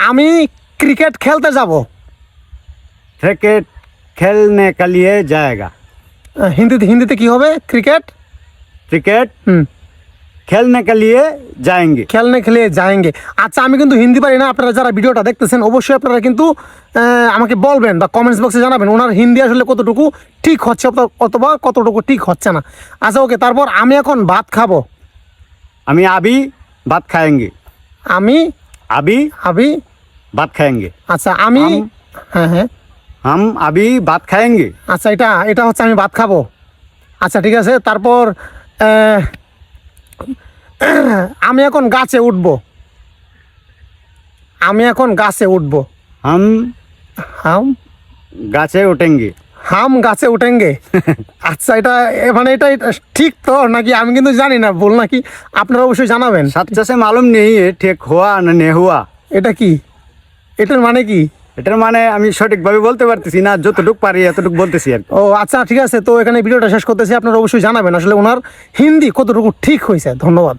আমি ক্রিকেট খেলতে যাব। क्रिकेट खेलने के लिए जाएगा। হিন্দিতে কি হবে? ক্রিকেট क्रिकेट হুম खेलने के लिए जाएंगे। খেলে যাएंगे। আচ্ছা, আমি কিন্তু হিন্দি পারি না। আপনারা যারা ভিডিওটা দেখতেছেন অবশ্যই আপনারা কিন্তু আমাকে বলবেন বা কমেন্টস বক্সে জানাবেন ওনার হিন্দি আসলে কতটুকু ঠিক হচ্ছে অথবা কতটুকু ঠিক হচ্ছে না। আচ্ছা ওকে, তারপর আমি এখন ভাত খাবো। আমি अभी भात खाएंगे। আমি अभी আবি भात खाएंगे। আচ্ছা আমি হ্যাঁ हम अभी भात खाएंगे। আচ্ছা এটা হচ্ছে আমি ভাত খাবো। আচ্ছা ঠিক আছে, তারপর আহ, আমি এখন গাছে উঠবো। আমি এখন গাছে উঠবো। हम হাম गाছে उठेंगे। হাম গাছে উঠেঙ্গে। আচ্ছা মানে এটা ঠিক তো নাকি? আমি কিন্তু জানি না, ভুল নাকি আপনারা অবশ্যই জানাবেন। सच्चा से मालूम नहीं है ठीक हुआ না नहीं हुआ। এটা কি? এটার মানে কি? এটার মানে আমি সঠিকভাবে বলতে পারতেছি না, যতটুকু পারি এতটুকু বলতেছি আর কি। ও আচ্ছা ঠিক আছে, তো এখানে ভিডিওটা শেষ করতেছি। আপনারা অবশ্যই জানাবেন আসলে ওনার হিন্দি কতটুকু ঠিক হয়েছে। ধন্যবাদ।